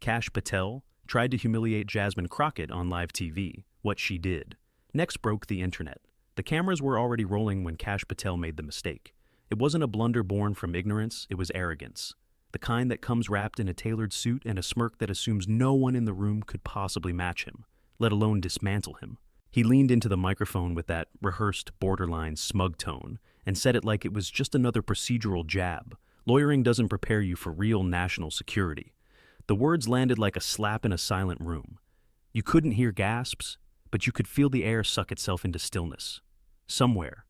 Kash Patel tried to humiliate Jasmine Crockett on live TV, what she did. Next broke the internet. The cameras were already rolling when Kash Patel made the mistake. It wasn't a blunder born from ignorance, it was arrogance. The kind that comes wrapped in a tailored suit and a smirk that assumes no one in the room could possibly match him, let alone dismantle him. He leaned into the microphone with that rehearsed, borderline smug tone and said it like it was just another procedural jab. Lawyering doesn't prepare you for real national security. The words landed like a slap in a silent room. You couldn't hear gasps, but you could feel the air suck itself into stillness. Somewhere,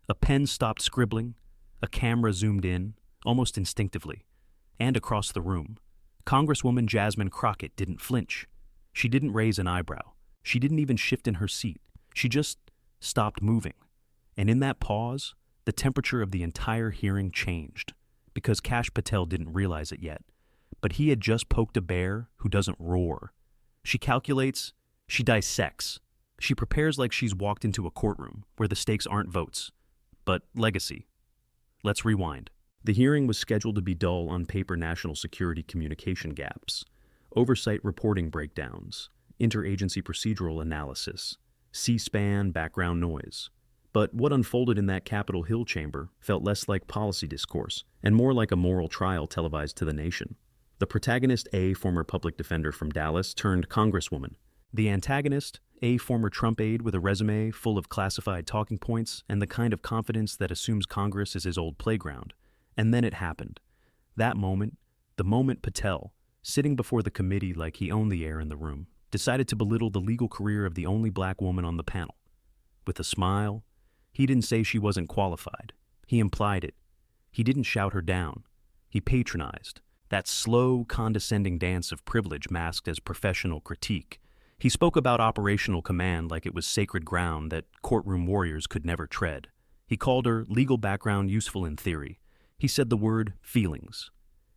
a pen stopped scribbling, a camera zoomed in, almost instinctively, and across the room, Congresswoman Jasmine Crockett didn't flinch. She didn't raise an eyebrow. She didn't even shift in her seat. She just stopped moving. And in that pause, the temperature of the entire hearing changed, because Kash Patel didn't realize it yet. But he had just poked a bear who doesn't roar. She calculates, she dissects. She prepares like she's walked into a courtroom where the stakes aren't votes, but legacy. Let's rewind. The hearing was scheduled to be dull on paper national security communication gaps, oversight reporting breakdowns, interagency procedural analysis, C-SPAN background noise. But what unfolded in that Capitol Hill chamber felt less like policy discourse and more like a moral trial televised to the nation. The protagonist, a former public defender from Dallas turned congresswoman. The antagonist, a former Trump aide with a resume full of classified talking points and the kind of confidence that assumes Congress is his old playground. And then it happened. That moment, the moment Patel, sitting before the committee like he owned the air in the room, decided to belittle the legal career of the only black woman on the panel. With a smile, he didn't say she wasn't qualified. He implied it. He didn't shout her down. He patronized. That slow, condescending dance of privilege masked as professional critique. He spoke about operational command like it was sacred ground that courtroom warriors could never tread. He called her legal background useful in theory. He said the word feelings.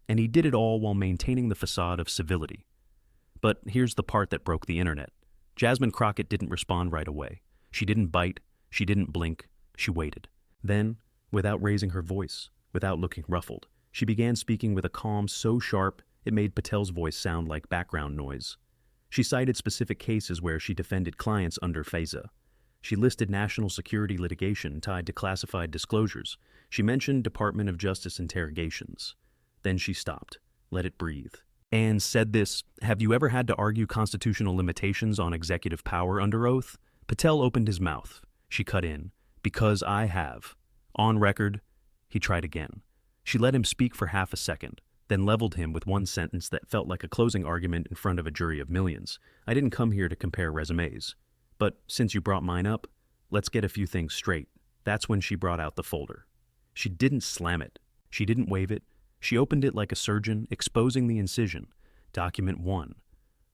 And he did it all while maintaining the facade of civility. But here's the part that broke the internet. Jasmine Crockett didn't respond right away. She didn't bite. She didn't blink. She waited. Then, without raising her voice, without looking ruffled, she began speaking with a calm so sharp it made Patel's voice sound like background noise. She cited specific cases where she defended clients under FISA. She listed national security litigation tied to classified disclosures. She mentioned Department of Justice interrogations. Then she stopped, let it breathe, and said this: "Have you ever had to argue constitutional limitations on executive power under oath?" Patel opened his mouth. She cut in. "Because I have. On record." He tried again. She let him speak for half a second, then leveled him with one sentence that felt like a closing argument in front of a jury of millions. "I didn't come here to compare resumes. But since you brought mine up, let's get a few things straight." That's when she brought out the folder. She didn't slam it. She didn't wave it. She opened it like a surgeon, exposing the incision. Document 1,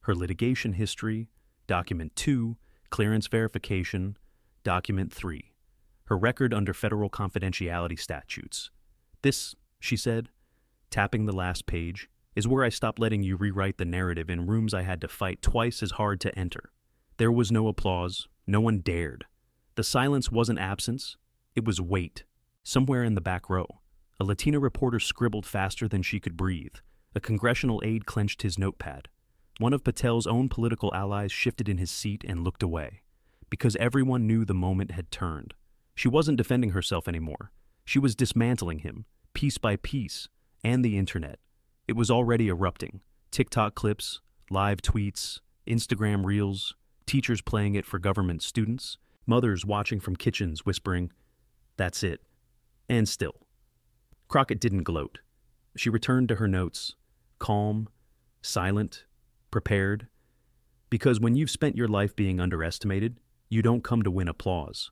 her litigation history. Document 2, clearance verification. Document 3, her record under federal confidentiality statutes. "This," she said, tapping the last page, "is where I stopped letting you rewrite the narrative in rooms I had to fight twice as hard to enter." There was no applause. No one dared. The silence wasn't absence. It was weight. Somewhere in the back row, a Latina reporter scribbled faster than she could breathe. A congressional aide clenched his notepad. One of Patel's own political allies shifted in his seat and looked away, because everyone knew the moment had turned. She wasn't defending herself anymore. She was dismantling him, piece by piece, and the internet. It was already erupting. TikTok clips, live tweets, Instagram reels, teachers playing it for government students, mothers watching from kitchens whispering, "That's it." And still. Crockett didn't gloat. She returned to her notes, calm, silent, prepared. Because when you've spent your life being underestimated, you don't come to win applause.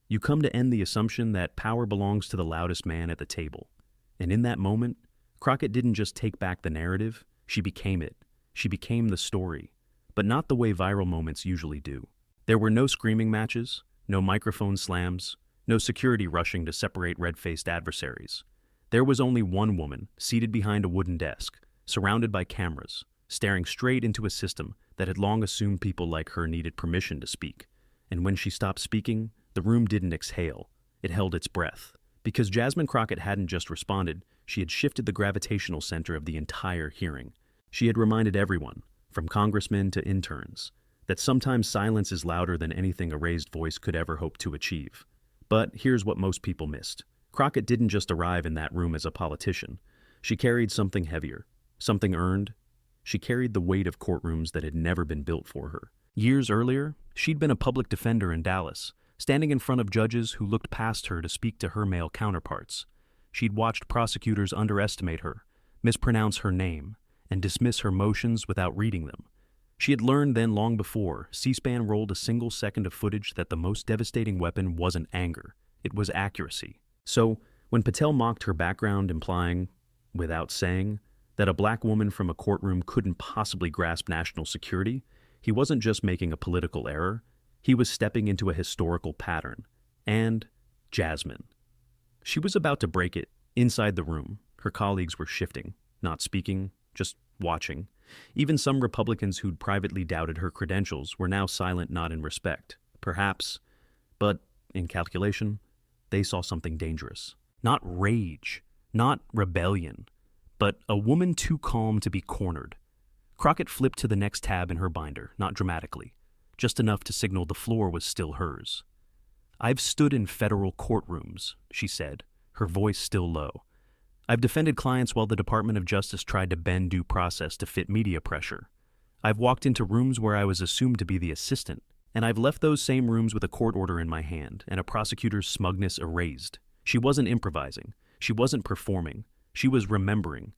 You come to end the assumption that power belongs to the loudest man at the table. And in that moment, Crockett didn't just take back the narrative, she became it. She became the story, but not the way viral moments usually do. There were no screaming matches, no microphone slams, no security rushing to separate red-faced adversaries. There was only one woman, seated behind a wooden desk, surrounded by cameras, staring straight into a system that had long assumed people like her needed permission to speak. And when she stopped speaking, the room didn't exhale. It held its breath. Because Jasmine Crockett hadn't just responded, she had shifted the gravitational center of the entire hearing. She had reminded everyone, from congressmen to interns, that sometimes silence is louder than anything a raised voice could ever hope to achieve. But here's what most people missed. Crockett didn't just arrive in that room as a politician. She carried something heavier, something earned. She carried the weight of courtrooms that had never been built for her. Years earlier, she'd been a public defender in Dallas, standing in front of judges who looked past her to speak to her male counterparts. She'd watched prosecutors underestimate her, mispronounce her name, and dismiss her motions without reading them. She had learned then long before, C-SPAN rolled a single second of footage that the most devastating weapon wasn't anger, it was accuracy. So, when Patel mocked her background, implying, without saying, that a black woman from a courtroom couldn't possibly grasp national security, he wasn't just making a political error, he was stepping into a historical pattern. And Jasmine. She was about to break it. Inside the room, her colleagues were shifting, not speaking, just watching. Even some Republicans who'd privately doubted her credentials were now silent, not in respect, perhaps, but in calculation, they saw something dangerous. Not rage, not rebellion, but a woman too calm to be cornered. Crockett flipped to the next tab in her binder, not dramatically, just enough to signal the floor was still hers. "I've stood in federal courtrooms," she said, her voice still low. "I've defended clients while the Department of Justice tried to bend due process to fit media pressure. I've walked into rooms where I was assumed to be the assistant, and I've left those same rooms with a court order in my hand and a prosecutor's smugness erased." She wasn't improvising. She wasn't performing. She was remembering.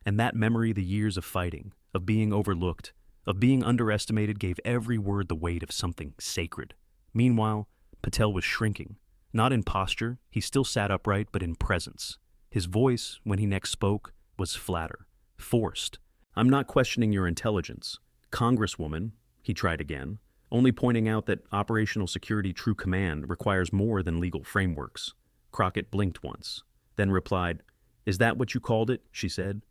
And that memory, the years of fighting, of being overlooked, of being underestimated, gave every word the weight of something sacred. Meanwhile, Patel was shrinking. Not in posture, he still sat upright, but in presence. His voice, when he next spoke, was flatter, forced. "I'm not questioning your intelligence, Congresswoman," he tried again, only pointing out that operational security true command requires more than legal frameworks. Crockett blinked once, then replied, "Is that what you called it?" she said.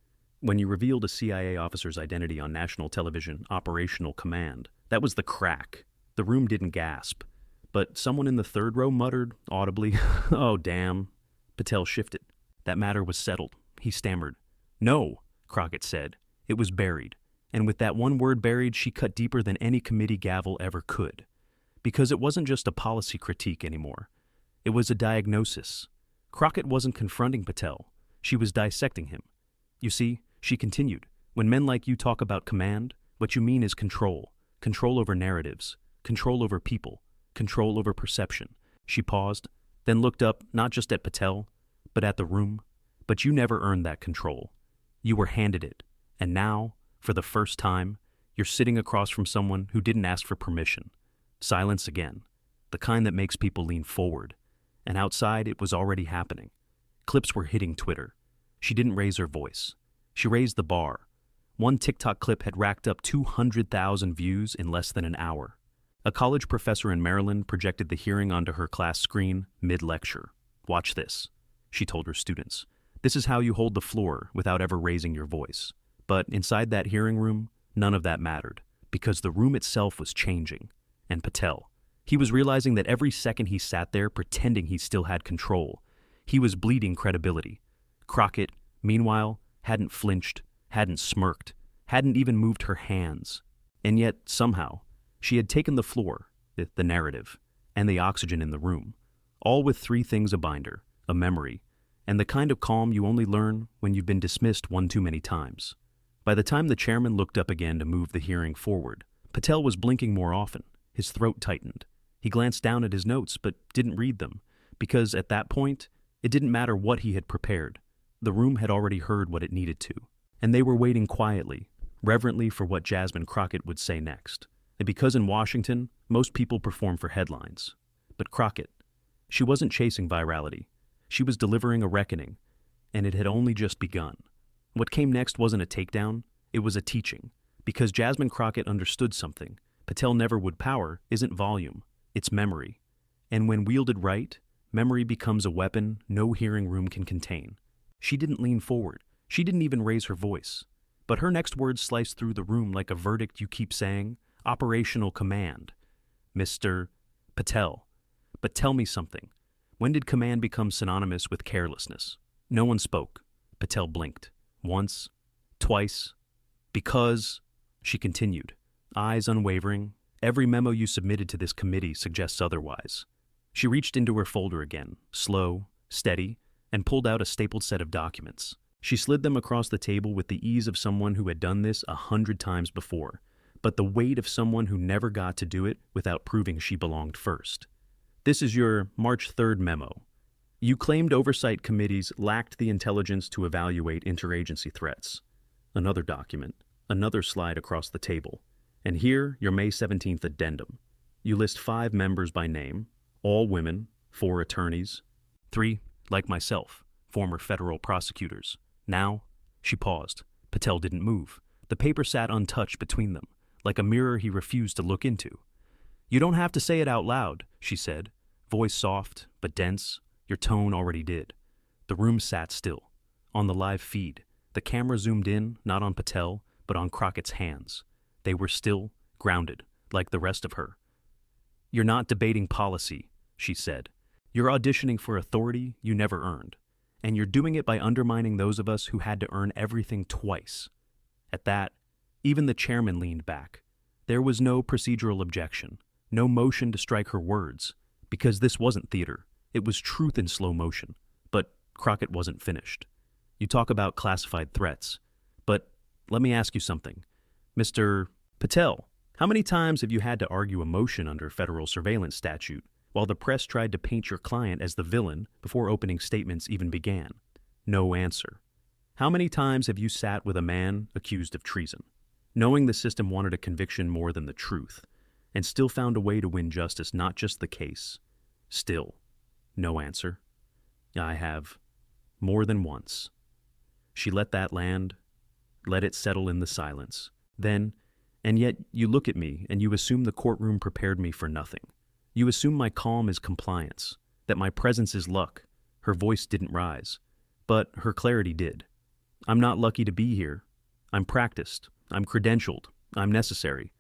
"When you revealed a CIA officer's identity on national television, operational command, that was the crack." The room didn't gasp, but someone in the third row muttered audibly, "Oh, damn." Patel shifted. That matter was settled. He stammered. "No," Crockett said. It was buried, and with that one word buried, she cut deeper than any committee gavel ever could. Because it wasn't just a policy critique anymore. It was a diagnosis. Crockett wasn't confronting Patel. She was dissecting him. "You see," she continued, "when men like you talk about command, what you mean is control. Control over narratives. Control over people. Control over perception." She paused, then looked up not just at Patel, but at the room. "But you never earned that control. You were handed it. And now, for the first time, you're sitting across from someone who didn't ask for permission." Silence again. The kind that makes people lean forward. And outside, it was already happening. Clips were hitting Twitter. She didn't raise her voice. She raised the bar. One TikTok clip had racked up 200,000 views in less than an hour. A college professor in Maryland projected the hearing onto her class screen mid-lecture. "Watch this," she told her students. "This is how you hold the floor without ever raising your voice." But inside that hearing room, none of that mattered, because the room itself was changing. And Patel, he was realizing that every second he sat there pretending he still had control, he was bleeding credibility. Crockett, meanwhile, hadn't flinched, hadn't smirked, hadn't even moved her hands. And yet, somehow, she had taken the floor, the narrative, and the oxygen in the room, all with three things: a binder, a memory, and the kind of calm you only learn when you've been dismissed one too many times. By the time the chairman looked up again to move the hearing forward, Patel was blinking more often. His throat tightened. He glanced down at his notes but didn't read them, because at that point, it didn't matter what he had prepared. The room had already heard what it needed to, and they were waiting quietly, reverently for what Jasmine Crockett would say next. And because in Washington, most people perform for headlines. But Crockett, she wasn't chasing virality. She was delivering a reckoning, and it had only just begun. What came next wasn't a takedown, it was a teaching. Because Jasmine Crockett understood something Patel never would. Power isn't volume, it's memory. And when wielded right, memory becomes a weapon no hearing room can contain. She didn't lean forward. She didn't even raise her voice. But her next words sliced through the room like a verdict you keep saying, operational command. "Mr. Patel, but tell me something. When did command become synonymous with carelessness?" No one spoke. Patel blinked. Once, twice, Because, she continued, eyes unwavering, every memo you submitted to this committee suggests otherwise. She reached into her folder again, slow, steady, and pulled out a stapled set of documents. She slid them across the table with the ease of someone who had done this 100 times before, but the weight of someone who never got to do it without proving she belonged first. This is your March 3rd memo. You claimed oversight committees lacked the intelligence to evaluate interagency threats. Another document, another slide across the table, and here your May 17th addendum. You list 5 members by name, all women, 4 attorneys, 3, like myself, former federal prosecutors. Now, she paused. Patel didn't move. The paper sat untouched between them, like a mirror he refused to look into. You don't have to say it out loud, she said, voice soft but dense. Your tone already did. The room sat still. On the live feed, the camera zoomed in, not on Patel, but on Crockett's hands. They were still, grounded, like the rest of her. You're not debating policy, she said. You're auditioning for authority you never earned, and you're doing it by undermining those of us who had to earn everything twice. At that, even the chairman leaned back. There was no procedural objection, no motion to strike her words, because this wasn't theater. It was truth in slow motion. But Crockett wasn't finished. You talk about classified threats, but let me ask you something. Mr. Patel, how many times have you had to argue a motion under federal surveillance statute while the press tried to paint your client as the villain before opening statements even began? No answer. How many times have you sat with a man accused of treason, knowing the system wanted a conviction more than the truth, and still found a way to win justice, not just the case? Still, no answer. I have, more than once. She let that land, let it settle in the silence. Then, and yet you look at me and you assume the courtroom prepared me for nothing. You assume my calm is compliance, that my presence is luck. Her voice didn't rise, but her clarity did. I'm not lucky to be here. I'm practiced. I'm credentialed. I'm necessary.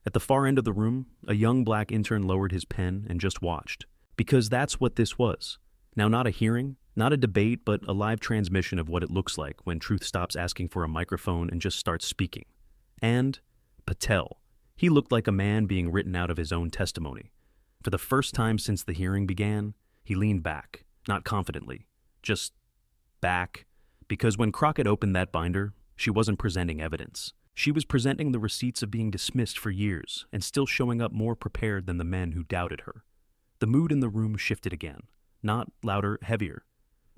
At the far end of the room, a young black intern lowered his pen and just watched. Because that's what this was. Now, not a hearing, not a debate, but a live transmission of what it looks like when truth stops asking for a microphone and just starts speaking. And Patel. He looked like a man being written out of his own testimony. For the first time since the hearing began, he leaned back, not confidently, just back, because when Crockett opened that binder, she wasn't presenting evidence. She was presenting the receipts of being dismissed for years and still showing up more prepared than the men who doubted her. The mood in the room shifted again, not louder, heavier.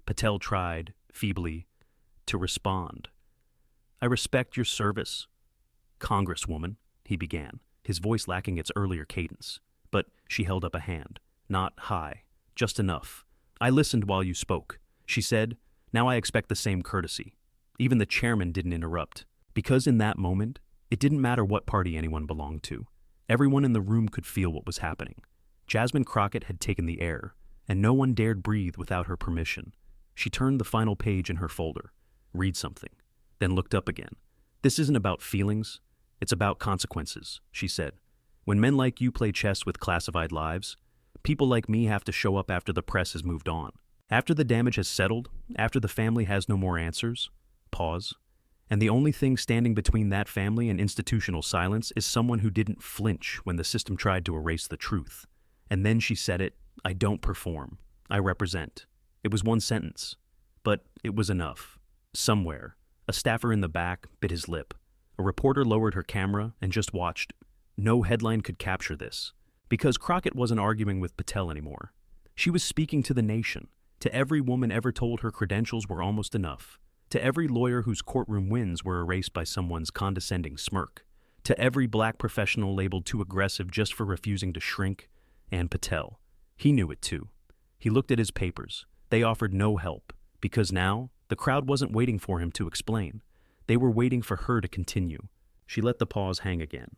Patel tried, feebly, to respond. I respect your service, Congresswoman, he began, his voice lacking its earlier cadence. But she held up a hand, not high, just enough. I listened while you spoke, she said. Now I expect the same courtesy. Even the chairman didn't interrupt, because in that moment, it didn't matter what party anyone belonged to. Everyone in the room could feel what was happening. Jasmine Crockett had taken the air, and no one dared breathe without her permission. She turned the final page in her folder, read something, then looked up again. This isn't about feelings, it's about consequences, she said. When men like you play chess with classified lives, people like me have to show up after the press has moved on. After the damage has settled, after the family has no more answers. Pause. And the only thing standing between that family and institutional silence is someone who didn't flinch when the system tried to erase the truth. And then she said it, I don't perform. I represent. It was one sentence, but it was enough. Somewhere, a staffer in the back bit his lip. A reporter lowered her camera and just watched. No headline could capture this, because Crockett wasn't arguing with Patel anymore. She was speaking to the nation, to every woman ever told her credentials were almost enough, to every lawyer whose courtroom wins were erased by someone's condescending smirk, to every black professional labeled too aggressive just for refusing to shrink, and Patel. He knew it too. He looked at his papers. They offered no help, because now the crowd wasn't waiting for him to explain. They were waiting for her to continue. She let the pause hang again.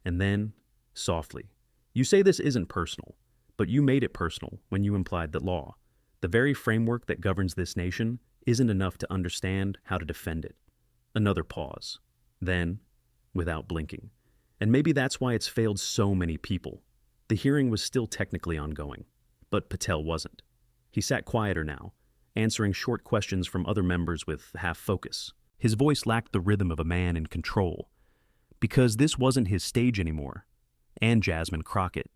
And then, softly, you say this isn't personal, but you made it personal when you implied that law, the very framework that governs this nation, isn't enough to understand how to defend it. Another pause. Then, without blinking. And maybe that's why it's failed so many people. The hearing was still technically ongoing, but Patel wasn't. He sat quieter now, answering short questions from other members with half focus. His voice lacked the rhythm of a man in control. Because this wasn't his stage anymore. And Jasmine Crockett.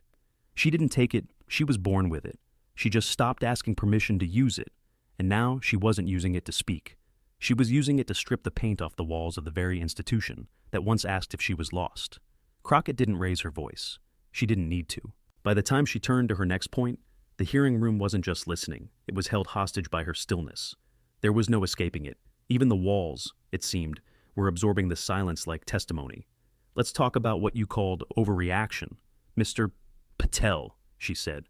She didn't take it, she was born with it. She just stopped asking permission to use it, and now she wasn't using it to speak. She was using it to strip the paint off the walls of the very institution that once asked if she was lost. Crockett didn't raise her voice. She didn't need to. By the time she turned to her next point, the hearing room wasn't just listening, it was held hostage by her stillness. There was no escaping it. Even the walls, it seemed, were absorbing the silence like testimony. Let's talk about what you called overreaction. Mr. Patel, she said.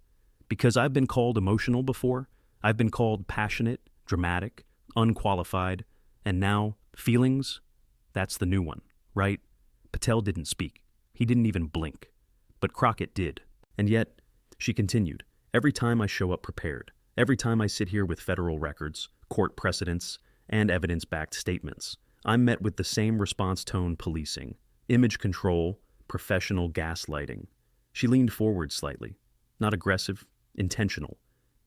Because I've been called emotional before, I've been called passionate, dramatic, unqualified, and now feelings, that's the new one, right? Patel didn't speak. He didn't even blink. But Crockett did. And yet, she continued, every time I show up prepared, every time I sit here with federal records, court precedents, and evidence-backed statements, I'm met with the same response tone policing, image control, professional gaslighting. She leaned forward slightly. Not aggressive, intentional.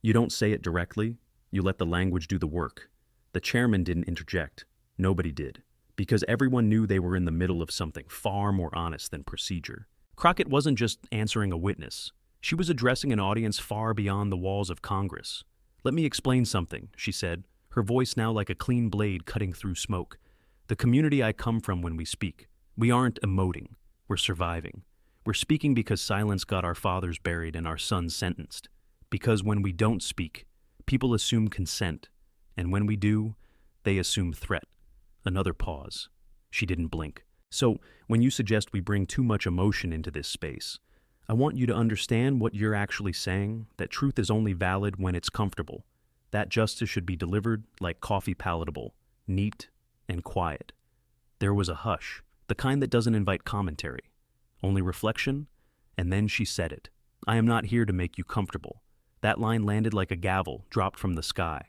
You don't say it directly, you let the language do the work. The chairman didn't interject. Nobody did. Because everyone knew they were in the middle of something far more honest than procedure. Crockett wasn't just answering a witness. She was addressing an audience far beyond the walls of Congress. Let me explain something, she said, her voice now like a clean blade cutting through smoke. The community I come from when we speak, we aren't emoting, we're surviving. We're speaking because silence got our fathers buried and our sons sentenced. Because when we don't speak, people assume consent, and when we do, they assume threat. Another pause. She didn't blink. So, when you suggest we bring too much emotion into this space, I want you to understand what you're actually saying, that truth is only valid when it's comfortable. That justice should be delivered like coffee palatable, neat and quiet. There was a hush, the kind that doesn't invite commentary, only reflection, and then she said it. I am not here to make you comfortable. That line landed like a gavel dropped from the sky.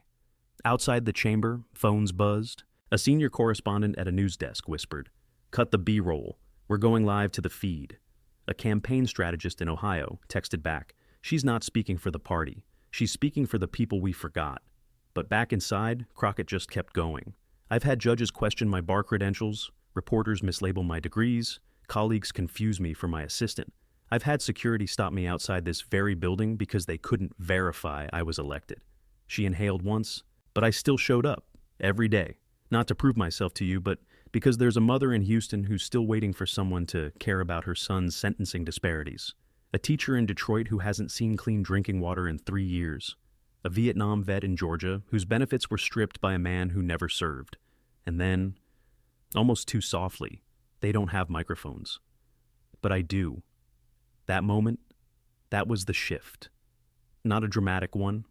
Outside the chamber, phones buzzed. A senior correspondent at a news desk whispered, "Cut the B-roll. We're going live to the feed." A campaign strategist in Ohio texted back, "She's not speaking for the party. She's speaking for the people we forgot." But back inside, Crockett just kept going. I've had judges question my bar credentials, reporters mislabel my degrees, colleagues confuse me for my assistant. I've had security stop me outside this very building because they couldn't verify I was elected. She inhaled once, but I still showed up, every day. Not to prove myself to you, but because there's a mother in Houston who's still waiting for someone to care about her son's sentencing disparities. A teacher in Detroit who hasn't seen clean drinking water in 3 years. A Vietnam vet in Georgia whose benefits were stripped by a man who never served. And then, almost too softly, they don't have microphones. But I do. That moment, that was the shift. Not a dramatic one,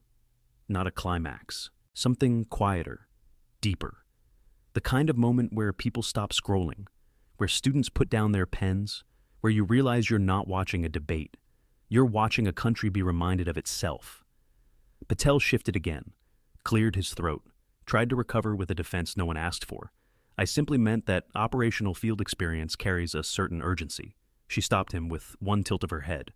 not a climax. Something quieter, deeper. The kind of moment where people stop scrolling, where students put down their pens, where you realize you're not watching a debate. You're watching a country be reminded of itself. Patel shifted again, cleared his throat, tried to recover with a defense no one asked for. I simply meant that operational field experience carries a certain urgency. She stopped him with one tilt of her head.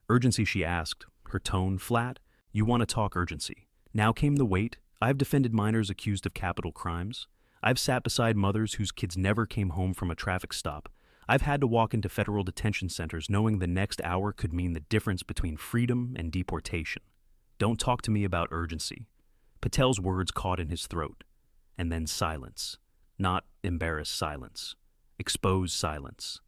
Urgency, she asked, her tone flat. You want to talk urgency. Now came the weight. I've defended minors accused of capital crimes. I've sat beside mothers whose kids never came home from a traffic stop. I've had to walk into federal detention centers knowing the next hour could mean the difference between freedom and deportation. Don't talk to me about urgency. Patel's words caught in his throat. And then silence. Not embarrassed silence. Exposed silence.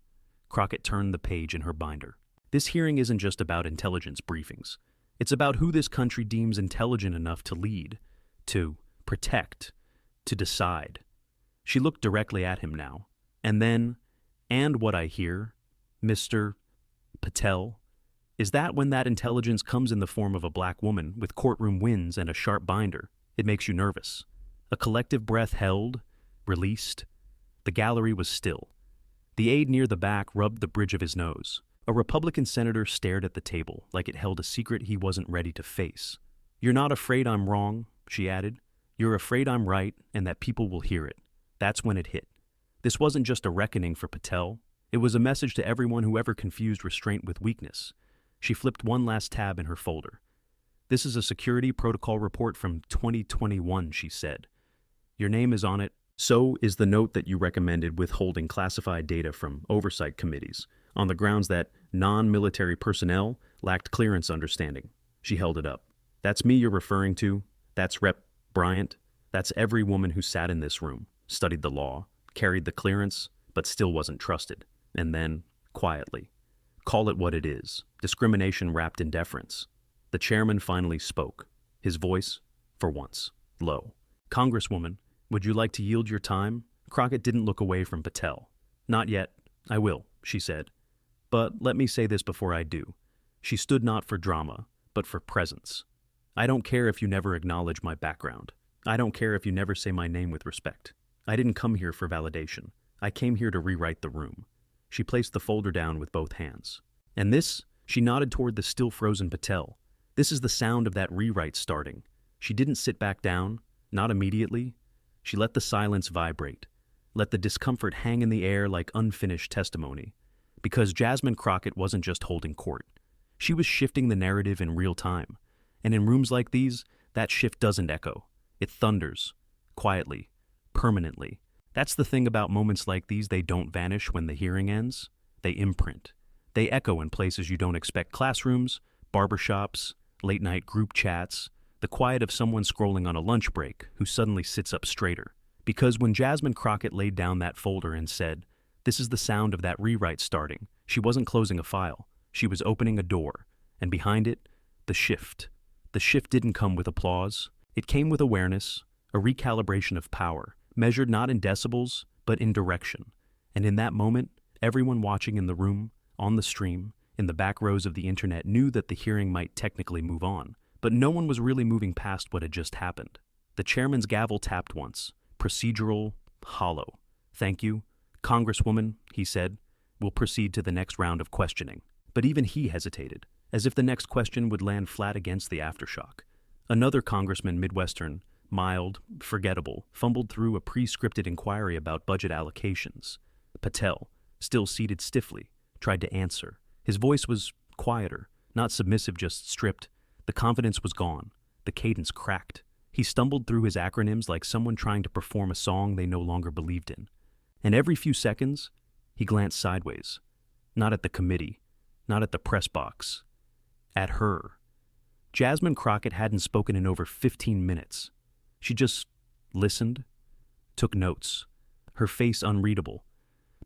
Crockett turned the page in her binder. This hearing isn't just about intelligence briefings. It's about who this country deems intelligent enough to lead, to protect, to decide. She looked directly at him now. And then, and what I hear, Mr. Patel, is that when that intelligence comes in the form of a black woman with courtroom wins and a sharp binder, it makes you nervous. A collective breath held, released. The gallery was still. The aide near the back rubbed the bridge of his nose. A Republican senator stared at the table like it held a secret he wasn't ready to face. You're not afraid I'm wrong, she added. You're afraid I'm right and that people will hear it. That's when it hit. This wasn't just a reckoning for Patel. It was a message to everyone who ever confused restraint with weakness. She flipped one last tab in her folder. This is a security protocol report from 2021, she said. Your name is on it, So is the note that you recommended withholding classified data from oversight committees on the grounds that non-military personnel lacked clearance understanding. She held it up. That's me you're referring to. That's Rep. Bryant. That's every woman who sat in this room, studied the law, carried the clearance, but still wasn't trusted. And then, quietly, call it what it is, discrimination wrapped in deference. The chairman finally spoke, his voice, for once, low. Congresswoman, would you like to yield your time? Crockett didn't look away from Patel. Not yet. I will, she said. But let me say this before I do. She stood not for drama, but for presence. I don't care if you never acknowledge my background. I don't care if you never say my name with respect. I didn't come here for validation. I came here to rewrite the room. She placed the folder down with both hands. And this, she nodded toward the still frozen Patel. This is the sound of that rewrite starting. She didn't sit back down, not immediately. She let the silence vibrate, let the discomfort hang in the air like unfinished testimony. Because Jasmine Crockett wasn't just holding court. She was shifting the narrative in real time. And in rooms like these, that shift doesn't echo. It thunders, quietly, permanently. That's the thing about moments like these, they don't vanish when the hearing ends. They imprint. They echo in places you don't expect: classrooms, barbershops, late-night group chats, the quiet of someone scrolling on a lunch break who suddenly sits up straighter. Because when Jasmine Crockett laid down that folder and said, "This is the sound of that rewrite starting," she wasn't closing a file. She was opening a door. And behind it, the shift. The shift didn't come with applause. It came with awareness, a recalibration of power, measured not in decibels, but in direction. And in that moment, everyone watching in the room, on the stream, in the back rows of the internet knew that the hearing might technically move on. But no one was really moving past what had just happened. The chairman's gavel tapped once, procedural, hollow. "Thank you, Congresswoman," he said. "We'll proceed to the next round of questioning." But even he hesitated, as if the next question would land flat against the aftershock. Another congressman, Midwestern, mild, forgettable, fumbled through a pre-scripted inquiry about budget allocations. Patel, still seated stiffly, tried to answer. His voice was quieter, not submissive, just stripped. The confidence was gone. The cadence cracked. He stumbled through his acronyms like someone trying to perform a song they no longer believed in. And every few seconds, he glanced sideways. Not at the committee, not at the press box. At her. Jasmine Crockett hadn't spoken in over 15 minutes. She just listened, took notes, her face unreadable.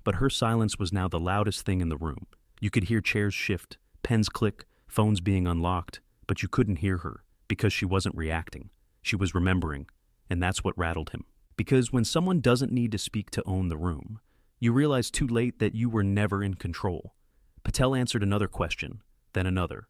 But her silence was now the loudest thing in the room. You could hear chairs shift, pens click, phones being unlocked, but you couldn't hear her because she wasn't reacting. She was remembering, and that's what rattled him. Because when someone doesn't need to speak to own the room, you realize too late that you were never in control. Patel answered another question, then another,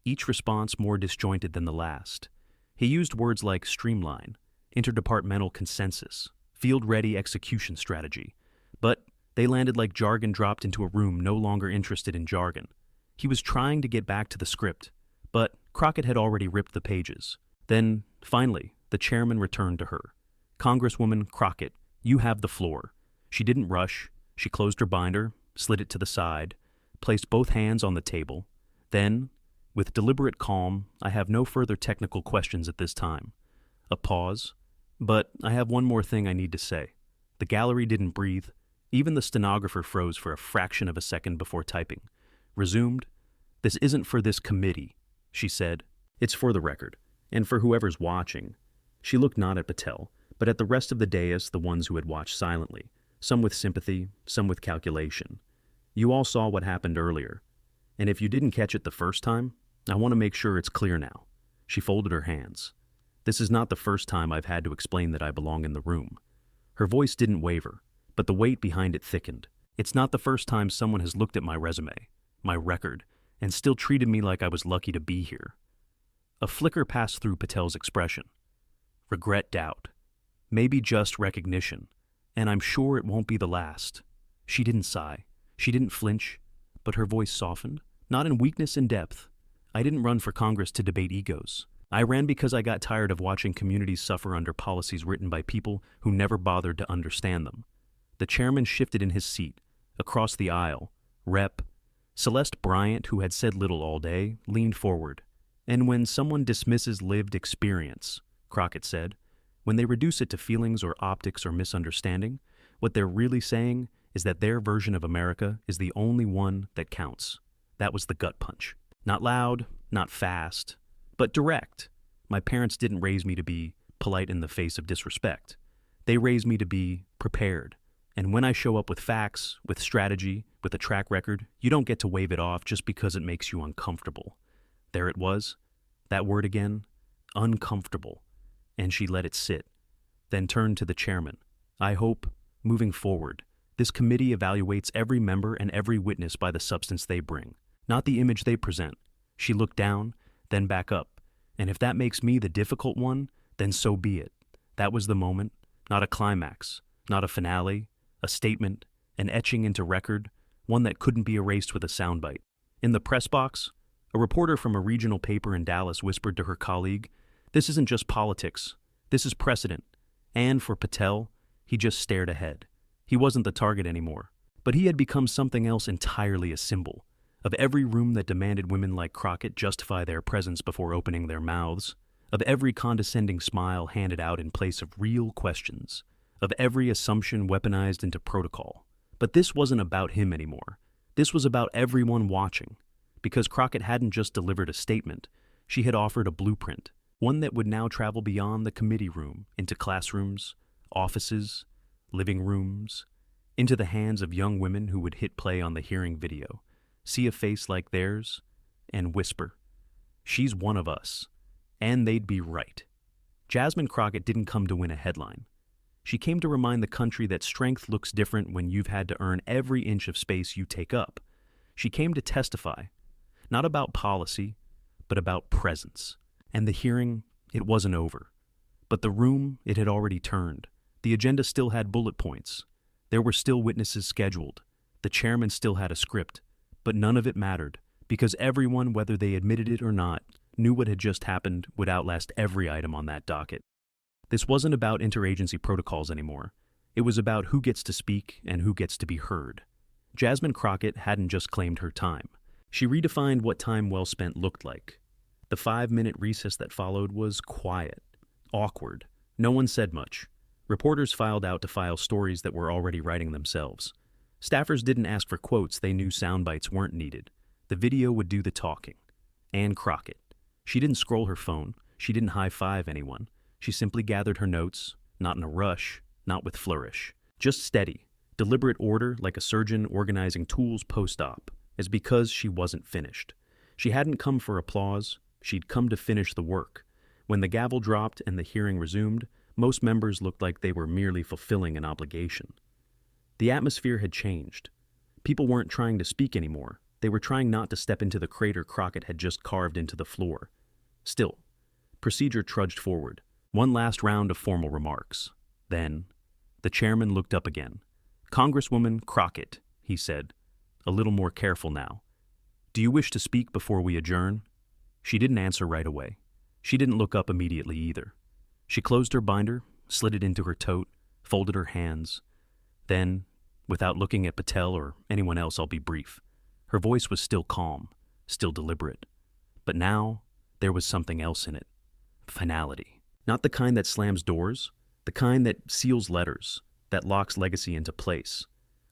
each response more disjointed than the last. He used words like streamline, interdepartmental consensus, field-ready execution strategy, but they landed like jargon dropped into a room no longer interested in jargon. He was trying to get back to the script, but Crockett had already ripped the pages. Then, finally, the chairman returned to her. "Congresswoman Crockett, you have the floor." She didn't rush. She closed her binder, slid it to the side, placed both hands on the table. Then, with deliberate calm, "I have no further technical questions at this time." A pause. "But I have one more thing I need to say." The gallery didn't breathe. Even the stenographer froze for a fraction of a second before typing. Resumed. "This isn't for this committee," she said. "It's for the record, and for whoever's watching." She looked not at Patel, but at the rest of the dais, the ones who had watched silently, some with sympathy, some with calculation. "You all saw what happened earlier, and if you didn't catch it the first time, I want to make sure it's clear now." She folded her hands. "This is not the first time I've had to explain that I belong in the room." Her voice didn't waver, but the weight behind it thickened. "It's not the first time someone has looked at my resume, my record, and still treated me like I was lucky to be here." A flicker passed through Patel's expression. Regret, doubt. Maybe just recognition. And I'm sure it won't be the last. She didn't sigh. She didn't flinch, but her voice softened. Not in weakness, in depth. "I didn't run for Congress to debate egos. I ran because I got tired of watching communities suffer under policies written by people who never bothered to understand them." The chairman shifted in his seat. Across the aisle, Rep. Celeste Bryant, who had said little all day, leaned forward. "And when someone dismisses lived experience," Crockett said, When they reduce it to feelings or optics or misunderstanding, what they're really saying is that their version of America is the only one that counts. That was the gut punch. Not loud, not fast, but direct. My parents didn't raise me to be polite in the face of disrespect. They raised me to be prepared. And when I show up with facts, with strategy, with a track record, you don't get to wave it off just because it makes you uncomfortable. There it was, that word again, uncomfortable. And she let it sit, then turned to the chairman. I hope, moving forward, this committee evaluates every member and every witness by the substance they bring, not the image they present. She looked down, then back up. And if that makes me the difficult one, then so be it. That was the moment, not a climax, not a finale, a statement, an etching into record, one that couldn't be erased with a soundbite. In the press box, a reporter from a regional paper in Dallas whispered to her colleague, "This isn't just politics, this is precedent." And for Patel, he just stared ahead. He wasn't the target anymore, but he had become something else entirely, a symbol of every room that demanded women like Crockett justify their presence before opening their mouths, of every condescending smile handed out in place of real questions, of every assumption weaponized into protocol. But this wasn't about him anymore. This was about everyone watching, because Crockett hadn't just delivered a statement, she had offered a blueprint, one that would now travel beyond the committee room, into classrooms, offices, living rooms, into the hands of young women who would hit play on the hearing video, see a face like theirs, and whisper, "She's one of us," and they'd be right. Jasmine Crockett didn't come to win a headline. She came to remind the country that strength looks different when you've had to earn every inch of space you take up. She came to testify, not about policy, but about presence. And the hearing, it wasn't over. But the room, it had already turned. The agenda still had bullet points. There were still witnesses scheduled. The chairman still had a script. But none of it mattered, because everyone, whether they admitted it or not, knew what had just happened would outlast every item on that docket. This wasn't about interagency protocols anymore. It was about who gets to speak and who gets to be heard. Jasmine Crockett hadn't just claimed her time. She redefined what time well spent looked like. The 5-minute recess that followed was quiet, awkward. No one said much. Reporters filed out to file stories that were already writing themselves. Staffers didn't ask for quotes, they knew sound bites weren't needed. The video would do the talking. And Crockett. She didn't scroll her phone. She didn't high-five anyone. She simply gathered her notes, not in a rush, not with flourish. Just steady, deliberate order like a surgeon organizing tools post-op, as because she wasn't finished. She hadn't come for applause, she'd come to finish the work. When the gavel dropped and the hearing resumed, most members looked like they were merely fulfilling an obligation. The atmosphere had changed. People weren't trying to speak anymore. They were trying not to step into the crater Crockett had just carved into the floor. Still, procedure trudged forward. One last round of formal remarks. Then, the chairman looked up again. "Congresswoman Crockett," he said, a little more careful now. "Do you wish to speak before we adjourn?" She didn't answer right away. She didn't look up immediately either. She closed her binder, slid it into her tote, folded her hands. Then, without looking at Patel or anyone else, I'll be brief. Her voice was still calm, still deliberate. But now, there was something else in it. Finality. Not the kind that slams doors, the kind that seals letters, that locks legacy into place.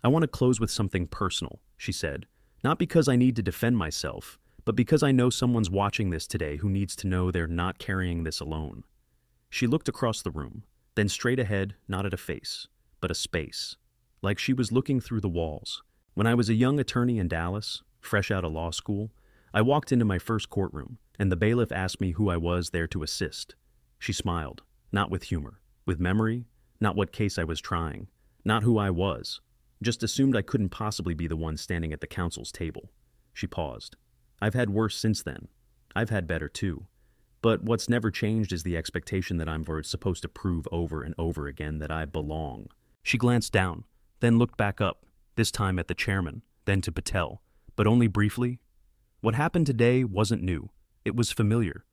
"I want to close with something personal," she said. "Not because I need to defend myself, but because I know someone's watching this today who needs to know they're not carrying this alone." She looked across the room, then straight ahead, not at a face, but a space. Like she was looking through the walls. When I was a young attorney in Dallas, fresh out of law school, I walked into my first courtroom, and the bailiff asked me who I was there to assist. She smiled, not with humor, with memory, not what case I was trying, not who I was, just assumed I couldn't possibly be the one standing at the counsel's table. She paused. I've had worse since then. I've had better too. But what's never changed is the expectation that I'm supposed to prove over and over again that I belong. She glanced down, then looked back up, this time at the chairman, then to Patel, but only briefly. What happened today wasn't new. It was familiar,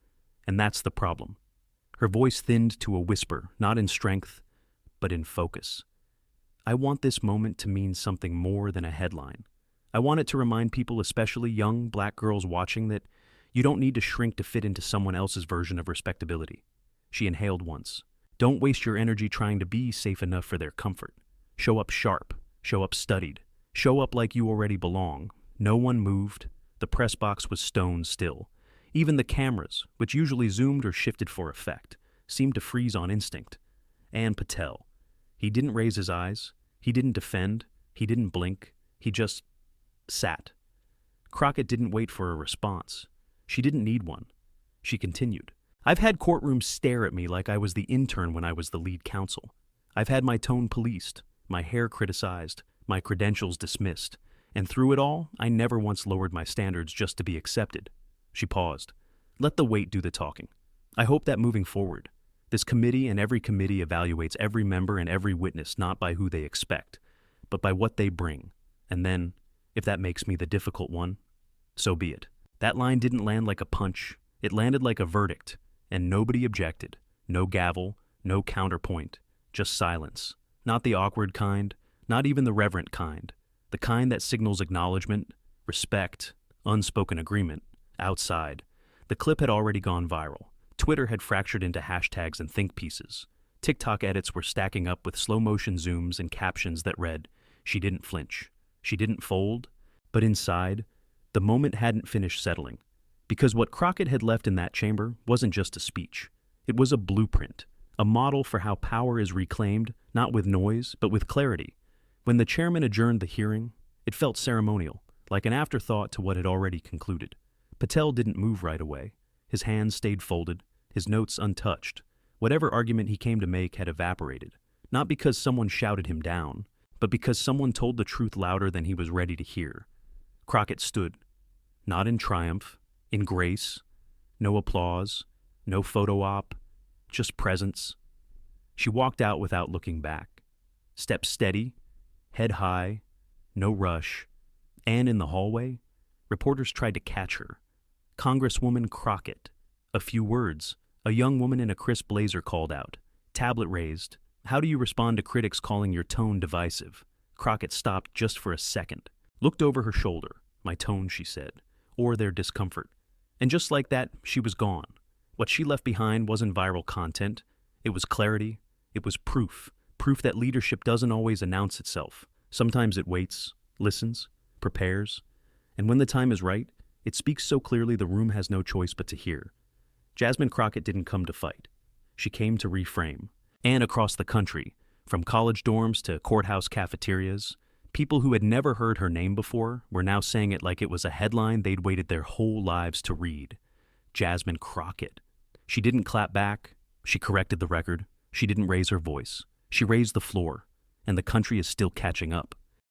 and that's the problem. Her voice thinned to a whisper, not in strength, but in focus. I want this moment to mean something more than a headline. I want it to remind people, especially young black girls watching, that you don't need to shrink to fit into someone else's version of respectability. She inhaled once, Don't waste your energy trying to be safe enough for their comfort. Show up sharp. Show up studied. Show up like you already belong. No one moved. The press box was stone still. Even the cameras, which usually zoomed or shifted for effect, seemed to freeze on instinct. And Patel. He didn't raise his eyes. He didn't defend. He didn't blink. He just sat. Crockett didn't wait for a response. She didn't need one. She continued. I've had courtrooms stare at me like I was the intern when I was the lead counsel. I've had my tone policed, my hair criticized, my credentials dismissed, and through it all, I never once lowered my standards just to be accepted. She paused. Let the weight do the talking. I hope that moving forward, this committee and every committee evaluates every member and every witness not by who they expect, but by what they bring. And then, if that makes me the difficult one, so be it. That line didn't land like a punch. It landed like a verdict, and nobody objected. No gavel, no counterpoint, just silence. Not the awkward kind, not even the reverent kind. The kind that signals acknowledgement, respect, unspoken agreement, outside. The clip had already gone viral. Twitter had fractured into hashtags and think pieces. TikTok edits were stacking up with slow-motion zooms and captions that read, "She didn't flinch. She didn't fold." But inside, the moment hadn't finished settling. Because what Crockett had left in that chamber wasn't just a speech. It was a blueprint, a model for how power is reclaimed, not with noise, but with clarity. When the chairman adjourned the hearing, it felt ceremonial, like an afterthought to what had already concluded. Patel didn't move right away. His hands stayed folded, his notes untouched. Whatever argument he came to make had evaporated, not because someone shouted him down, but because someone told the truth louder than he was ready to hear. Crockett stood, not in triumph, in grace, no applause, no photo op, just presence. She walked out without looking back. Stepped steady, head high, no rush, and in the hallway, reporters tried to catch her. Congresswoman Crockett. A few words. A young woman in a crisp blazer called out. Tablet raised. How do you respond to critics calling your tone divisive? Crockett stopped just for a second. Looked over her shoulder. My tone, she said. Or their discomfort. And just like that, she was gone. What she left behind wasn't viral content. It was clarity. It was proof. Proof that leadership doesn't always announce itself. Sometimes it waits, listens, prepares. And when the time is right, it speaks so clearly the room has no choice but to hear. Jasmine Crockett didn't come to fight. She came to reframe. And across the country, from college dorms to courthouse cafeterias, people who had never heard her name before were now saying it like it was a headline they'd waited their whole lives to read. Jasmine Crockett. She didn't clap back. She corrected the record. She didn't raise her voice. She raised the floor. And the country is still catching up.